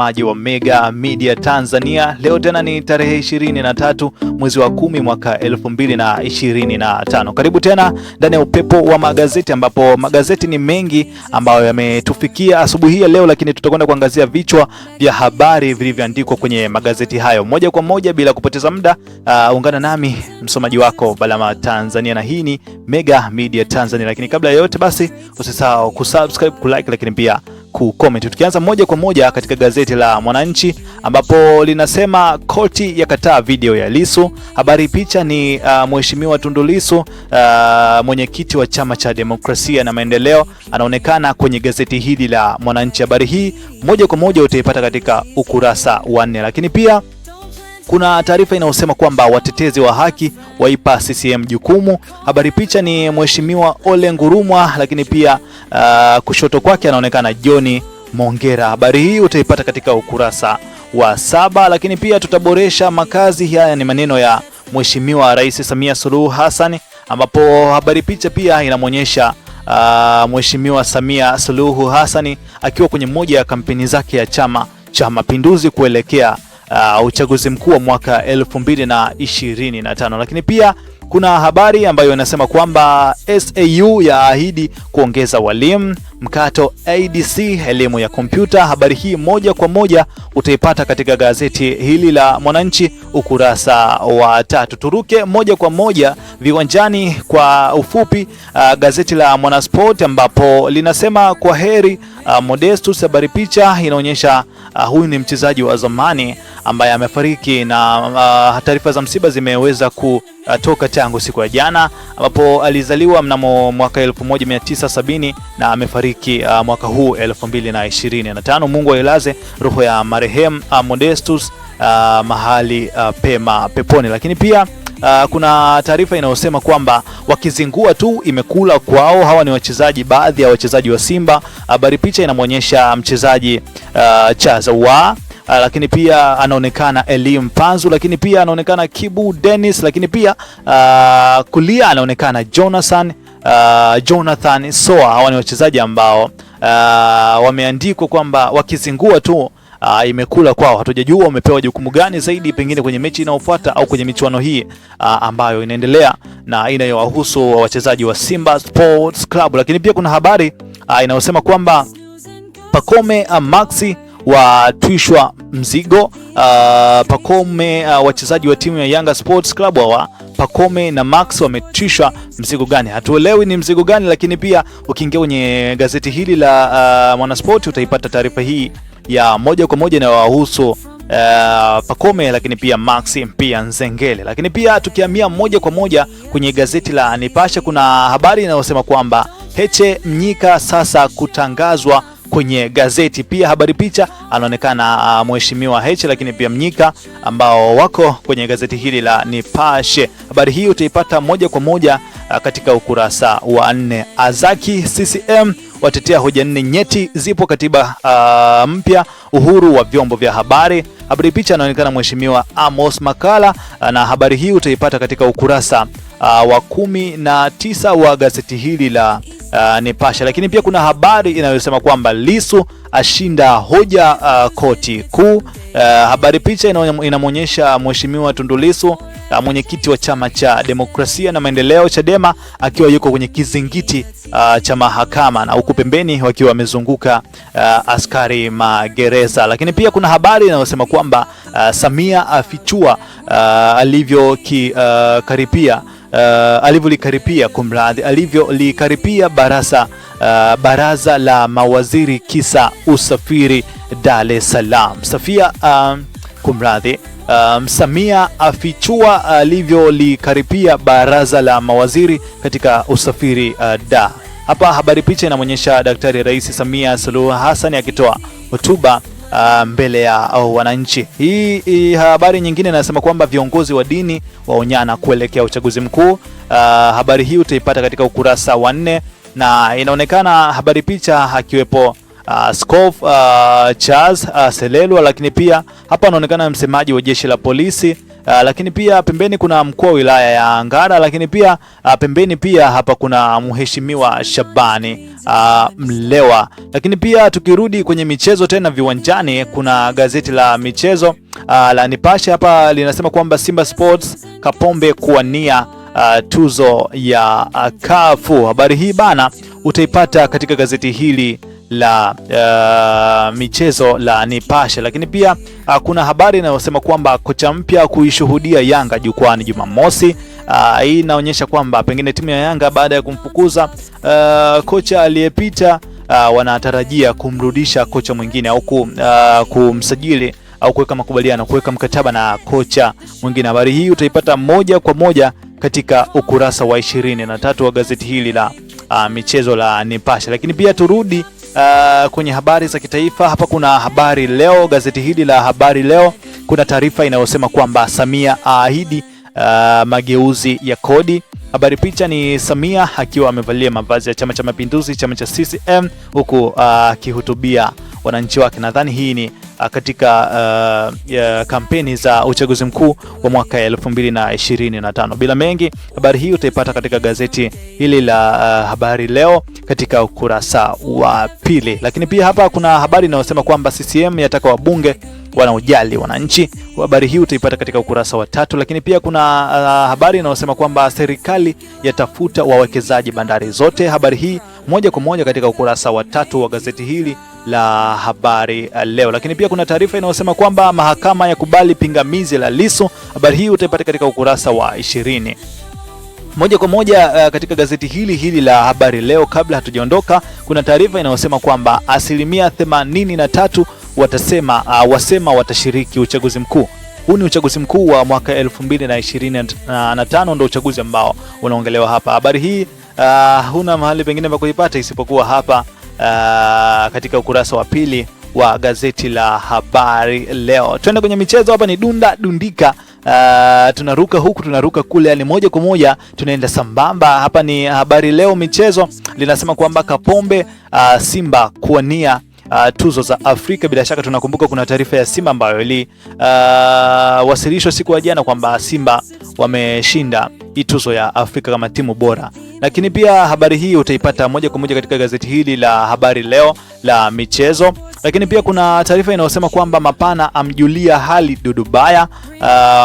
Maji wa Mega Media Tanzania. Leo tena ni tarehe 23 mwezi wa 10 mwaka 2025. Karibu tena ndani ya upepo wa magazeti, ambapo magazeti ni mengi ambayo yametufikia asubuhi ya leo, lakini tutakwenda kuangazia vichwa vya habari vilivyoandikwa kwenye magazeti hayo moja kwa moja bila kupoteza muda. Ungana nami msomaji wako Balama Tanzania, na hii ni Mega Media Tanzania. Lakini kabla ya yote basi usisahau kusubscribe, kulike, lakini pia kucomment. Tukianza moja kwa moja katika gazeti la Mwananchi, ambapo linasema koti yakataa video ya Lissu. Habari picha ni Mheshimiwa Tundu Lissu, mwenyekiti wa Chama cha Demokrasia na Maendeleo, anaonekana kwenye gazeti hili la Mwananchi. Habari hii moja kwa moja utaipata katika ukurasa wa 4. Lakini pia kuna taarifa inayosema kwamba watetezi wa haki waipa CCM jukumu. Habari picha ni Mheshimiwa Ole Ngurumwa, lakini pia kushoto kwake anaonekana John Mongera. Habari hii utaipata katika ukurasa wa 7. Lakini pia tutaboresha makazi. Haya ni maneno ya Mheshimiwa Rais Samia Suluhu Hassan, ambapo habari picha pia inamwonyesha Mheshimiwa Samia Suluhu Hassan akiwa kwenye moja ya kampeni zake ya Chama cha Mapinduzi kuelekea uchaguzi mkuu wa mwaka 2025. Lakini pia kuna habari ambayo inasema kwamba SAU yaahidi kuongeza walimu, mkato ADC elimu ya kompyuta. Habari hii moja kwa moja utaipata katika gazeti hili la Mwananchi ukurasa wa 3. Turuke moja kwa moja viwanjani kwa ufupi. Gazeti la Mwanasport ambapo linasema kwa heri Modestus. Habari picha inaonyesha huyu ni mchezaji wa zamani ambaye amefariki, na taarifa za msiba zimeweza kutoka tangu siku ya jana, ambapo alizaliwa mnamo mwaka 1970 na amefariki mwaka huu 2025. Mungu ailaze roho ya marehemu Modestus mahali pema peponi. Lakini pia kuna taarifa inayosema kwamba wakizingua tu imekula kwao. Hawa ni wachezaji, baadhi ya wachezaji wa Simba. Habari picha inamwonyesha mchezaji Chazawa, lakini pia anaonekana Elim Panzu, lakini pia anaonekana Kibu Dennis, lakini pia kulia anaonekana Jonathan Soa. Hawa ni wachezaji ambao wameandikwa kwamba wakizingua tu imekula kwao. Hatujajua wamepewa jukumu gani zaidi, pengine kwenye mechi inayofuata au kwenye michuano hii ambayo inaendelea na inayowahusu wachezaji wa Simba Sports Club. Lakini pia kuna habari inayosema kwamba Pacome Maxi watwishwa mzigo. Pacome, wachezaji wa timu ya Yanga Sports Club hawa Pacome na Max wametwishwa mzigo gani? Hatuelewi ni mzigo gani, lakini pia ukiingia kwenye gazeti hili la Mwanasport utaipata taarifa hii ya moja kwa moja inayowahusu Pacome, lakini pia Maxi pia Nzengele. Lakini pia tukihamia moja kwa moja kwenye gazeti la Nipashe, kuna habari inayosema kwamba Heche Mnyika sasa kutangazwa kwenye gazeti. Pia habari picha anaonekana Mheshimiwa Heche, lakini pia Mnyika ambao wako kwenye gazeti hili la Nipashe. Habari hii utaipata moja kwa moja katika ukurasa wa 4. Azaki CCM watetea hoja 4 nyeti zipo katiba mpya, uhuru wa vyombo vya habari. Habari picha anaonekana Mheshimiwa Amos Makala, na habari hii utaipata katika ukurasa wa 19 wa gazeti hili la Nipashe. Lakini pia kuna habari inayosema kwamba Lissu ashinda hoja koti kuu. Habari picha inamwonyesha Mheshimiwa Tundu Lissu, mwenyekiti wa Chama cha Demokrasia na Maendeleo Chadema, akiwa yuko kwenye kizingiti cha mahakama, na huku pembeni wakiwa wamezunguka askari magereza. Lakini pia kuna habari inayosema kwamba Samia afichua alivyolikaripia baraza la mawaziri kisa usafiri Dar es Salaam. Samia afichua alivyolikaripia baraza la mawaziri katika usafiri da. Hapa habari picha inamwonyesha Daktari Rais Samia Suluhu Hassan akitoa hotuba mbele ya wananchi. Hii habari nyingine inasema kwamba viongozi wa dini waonyana kuelekea uchaguzi mkuu. Habari hii utaipata katika ukurasa wa 4, na inaonekana habari picha akiwepo Charles Selelwa, lakini pia hapa anaonekana msemaji wa jeshi la polisi lakini pia pembeni kuna mkuu wa wilaya ya Ngara, lakini pia pembeni pia hapa kuna mheshimiwa Shabani Mlewa. Lakini pia tukirudi kwenye michezo tena viwanjani, kuna gazeti la michezo la Nipashe hapa linasema kwamba Simba Sports Kapombe kuwania tuzo ya CAF. Habari hii bana utaipata katika gazeti hili la michezo la Nipashe. Lakini pia kuna habari inayosema kwamba kocha mpya kuishuhudia Yanga jukwani Jumamosi. Hii inaonyesha kwamba pengine timu ya Yanga baada ya kumfukuza kocha aliyepita wanatarajia kumrudisha kocha mwingine au kumsajili au kuweka makubaliano, kuweka mkataba na kocha mwingine. Habari hii utaipata moja kwa moja katika ukurasa wa 23 wa gazeti hili la michezo la Nipashe. Lakini pia turudi kwenye habari za kitaifa. Hapa kuna Habari Leo, gazeti hili la Habari Leo kuna taarifa inayosema kwamba Samia aahidi mageuzi ya kodi. Habari picha ni Samia akiwa amevalia mavazi ya Chama cha Mapinduzi, chama cha CCM, huku akihutubia wananchi wake. Nadhani hii ni katika kampeni za uchaguzi mkuu wa mwaka 2025. Bila mengi, habari hii utaipata katika gazeti hili la Habari Leo katika ukurasa wa pili. Lakini pia hapa kuna habari inayosema kwamba CCM yataka wabunge wanaojali wananchi. Habari hii utaipata katika ukurasa wa 3. Lakini pia kuna habari inayosema kwamba serikali yatafuta wawekezaji bandari zote. Habari hii moja kwa moja katika ukurasa wa 3 wa gazeti hili la Habari Leo. Lakini pia kuna taarifa inayosema kwamba mahakama yakubali pingamizi la Lissu. Habari hii utaipata katika ukurasa wa 20. Moja kwa moja katika gazeti hili la Habari Leo, kabla hatujaondoka, kuna taarifa inayosema kwamba 83% wasema watashiriki uchaguzi mkuu. Huu ni uchaguzi mkuu wa mwaka 2025, ndio uchaguzi ambao unaongelewa hapa. Habari hii huna mahali pengine pa kuipata isipokuwa hapa katika ukurasa wa pili wa gazeti la Habari Leo. Twende kwenye michezo. Hapa ni dunda dundika, tunaruka huku tunaruka kule, yani moja kwa moja tunaenda sambamba. Hapa ni Habari Leo michezo linasema kwamba Kapombe Simba kuwania tuzo za Afrika. Bila shaka tunakumbuka kuna taarifa ya Simba ambayo wasilishwa siku ya jana kwamba Simba wameshinda hii tuzo ya Afrika kama timu bora. Lakini pia habari hii utaipata moja kwa moja katika gazeti hili la Habari Leo la michezo. Lakini pia kuna taarifa inayosema kwamba Mapana amjulia hali Dudubaya.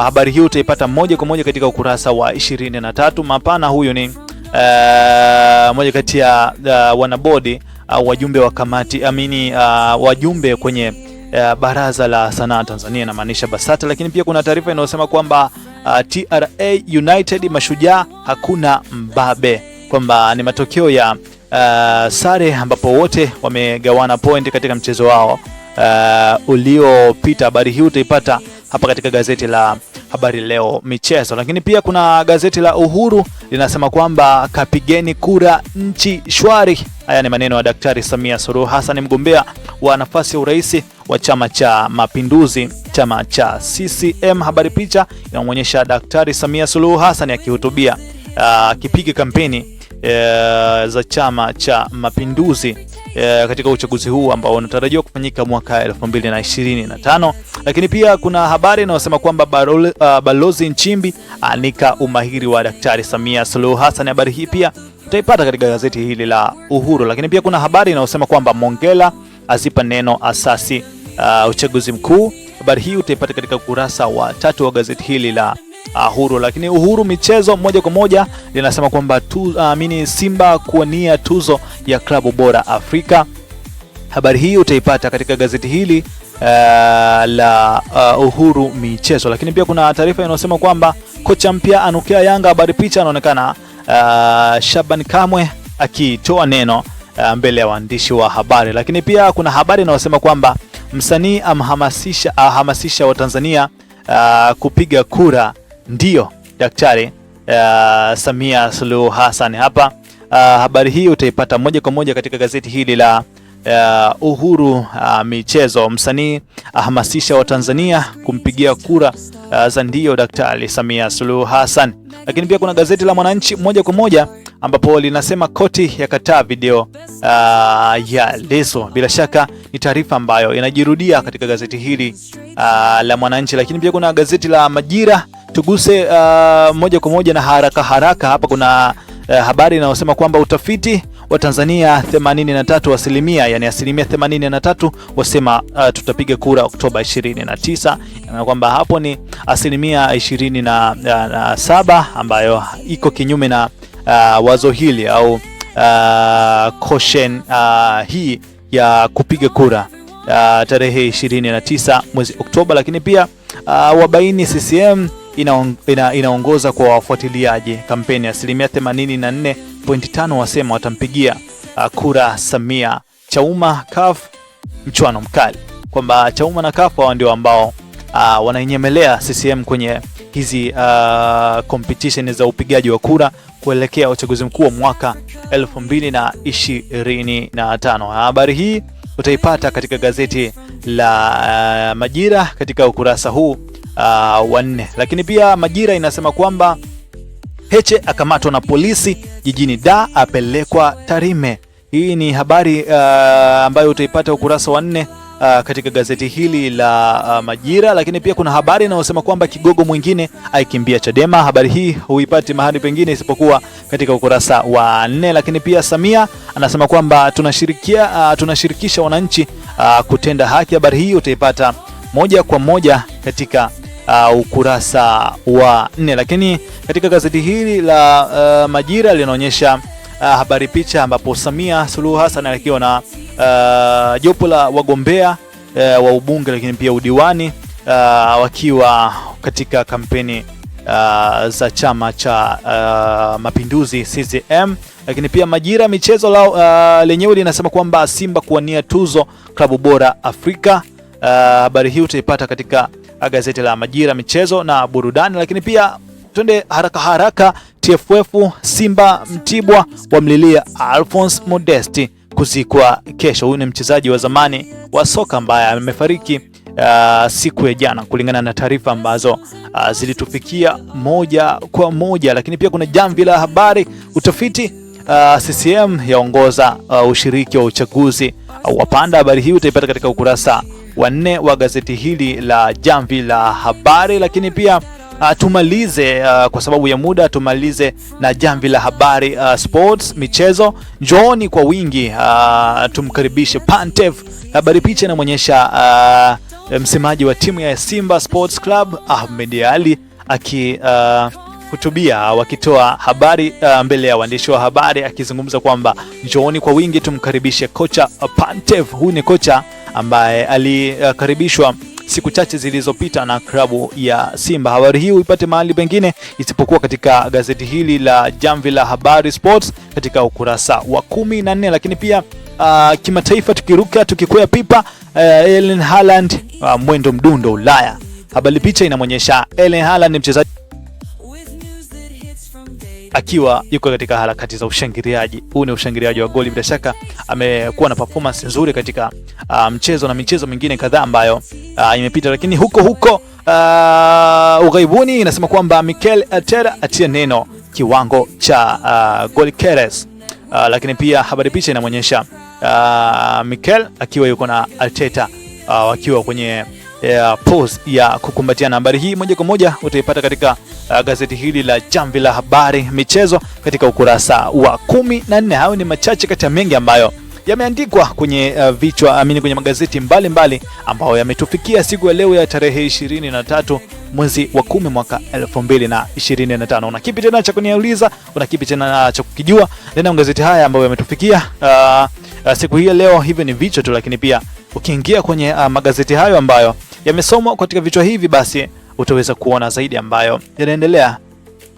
Habari hii utaipata moja kwa moja katika ukurasa wa 23. Mapana huyu ni moja kati ya wanabodi wajumbe wa kamati wajumbe kwenye baraza la sanaa Tanzania, na maanisha BASATA. Lakini pia kuna taarifa inayosema kwamba TRA United Mashujaa hakuna mbabe, kwamba ni matokeo ya sare ambapo wote wamegawana point katika mchezo wao uliopita. Habari hii utaipata hapa katika gazeti la Habari Leo michezo. Lakini pia kuna gazeti la Uhuru linasema kwamba kapigeni kura nchi shwari. Haya ni maneno ya Daktari Samia Suluhu Hassan, mgombea wa nafasi ya urais wa Chama cha Mapinduzi, chama cha CCM. Habari picha inaonyesha Daktari Samia Suluhu Hassan akihutubia akipiga kampeni za Chama cha Mapinduzi katika uchaguzi huu ambao unatarajiwa kufanyika mwaka 2025. Lakini pia kuna habari inayosema kwamba Balozi Nchimbi anika umahiri wa Daktari Samia Suluhu Hassan. Habari hii pia utaipata katika gazeti hili la Uhuru. Lakini pia kuna habari inayosema kwamba Mongela azipa neno asasi uchaguzi mkuu. Habari hii utaipata katika ukurasa wa 3 wa gazeti hili la Uhuru. Lakini Uhuru michezo moja kwa moja linasema kwamba Simba kuwania tuzo ya klabu bora Afrika. Habari hii utaipata katika gazeti hili la Uhuru michezo. Lakini pia kuna taarifa inayosema kwamba kocha mpya anukia Yanga. Habari picha anaonekana Shaban Kamwe akitoa neno mbele ya waandishi wa habari. Lakini pia kuna habari inayosema kwamba msanii ahamasisha Watanzania kupiga kura ndio Daktari Samia Suluhu Hassan. Hapa habari hii utaipata moja kwa moja katika gazeti hili la Uhuru michezo. Msanii ahamasisha Watanzania kumpigia kura za ndio Daktari Samia Suluhu Hassan. Lakini pia kuna gazeti la Mwananchi moja kwa moja ambapo linasema koti yakataa video ya Lissu. Bila shaka ni taarifa ambayo inajirudia katika gazeti hili la Mwananchi. Lakini pia kuna gazeti la Majira tuguse moja kwa moja na haraka hapa. Kuna habari inayosema kwamba utafiti wa Tanzania 83%, yani asilimia 83 wasema tutapiga kura Oktoba 29, na kwamba hapo ni asilimia 27 ambayo iko kinyume na wazo hili au caution hii ya kupiga kura tarehe 29 mwezi Oktoba. Lakini pia wabaini CCM inaongoza kwa wafuatiliaji kampeni, asilimia 84.5 wasema watampigia kura Samia. Chauma CUF mchuano mkali, kwamba Chauma na CUF hao ndio ambao wanainyemelea CCM kwenye hizi competition za upigaji wa kura kuelekea uchaguzi mkuu wa mwaka 2025. Habari hii utaipata katika gazeti la Majira katika ukurasa huu wa 4. Lakini pia Majira inasema kwamba Heche akamatwa na polisi jijini Dar, apelekwa Tarime. Hii ni habari ambayo utaipata ukurasa wa 4 katika gazeti hili la Majira. Lakini pia kuna habari inayosema kwamba kigogo mwingine aikimbia Chadema. Habari hii huipati mahali pengine isipokuwa katika ukurasa wa 4. Lakini pia Samia anasema kwamba tunashirikisha wananchi kutenda haki. Habari hii utaipata moja kwa moja katika ukurasa wa 4. Lakini katika gazeti hili la Majira linaonyesha habari picha ambapo Samia Suluhu Hassan akiwa na jopo la wagombea wa ubunge lakini pia udiwani wakiwa katika kampeni za chama cha Mapinduzi CCM. Lakini pia Majira michezo lenyewe linasema kwamba Simba kuwania tuzo klabu bora Afrika. Habari hii utaipata katika gazeti la Majira michezo na burudani. Lakini pia twende haraka TFF Simba Mtibwa wamlilia Alphonse Modesti kuzikwa kesho. Huyu ni mchezaji wa zamani wa soka ambaye amefariki siku ya jana kulingana na taarifa ambazo zilitufikia moja kwa moja. Lakini pia kuna jamvi la habari, utafiti CCM yaongoza ushiriki wa uchaguzi wapanda. Habari hii utaipata katika ukurasa wa 4 wa gazeti hili la jamvi la habari. Lakini pia tumalize kwa sababu ya muda, tumalize na jamvi la habari sports michezo. Njooni kwa wingi tumkaribishe Pantev. Habari picha inaonyesha msemaji wa timu ya Simba Sports Club Ahmed Ali akihutubia wakitoa habari mbele ya waandishi wa habari, akizungumza kwamba njooni kwa wingi tumkaribishe kocha Pantev. Huyu ni kocha ambaye alikaribishwa siku chache zilizopita na klabu ya Simba. Habari hii uipate mahali pengine isipokuwa katika gazeti hili la jamvi la habari sports katika ukurasa wa 14. Lakini pia kimataifa tukikwea pipa, Erling Haaland mwendo mdundo Ulaya. Habari picha inamonyesha Erling Haaland mchezaji akiwa yuko katika harakati za ushangiliaji. Huu ni ushangiliaji wa goli, bila shaka amekuwa na performance nzuri katika mchezo na michezo mingine kadhaa ambayo imepita. Lakini huko ughaibuni inasema kwamba Mikel Arteta atia neno kiwango cha goli Keres. Lakini pia habari picha inamonyesha Mikel akiwa yuko na Arteta wakiwa kwenye pose ya kukumbatiana. Habari hii moja kwa moja utaipata katika gazeti hili la jamvi la habari michezo katika ukurasa wa 14. Hayo ni machache kati ya mengi ambayo yameandikwa kwenye kwenye magazeti mbalimbali ambayo yametufikia siku ya leo ya tarehe 23 mwezi wa 10 mwaka 2025. Una kipi tena cha kuniuliza? Una kipi tena cha kukijua? Nenda magazeti haya ambayo yametufikia siku hii leo. Hivyo ni vichwa tu, lakini pia ukiingia kwenye magazeti hayo ambayo yamesomwa katika vichwa hivi, basi utaweza kuona zaidi ambayo yanaendelea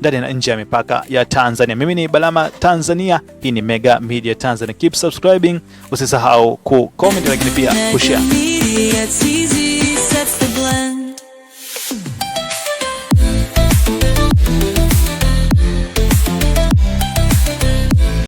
ndani na nje ya mipaka ya Tanzania. Mimi ni Balama Tanzania, hii ni Mega Media Tanzania. Keep subscribing, usisahau ku comment lakini pia kushare.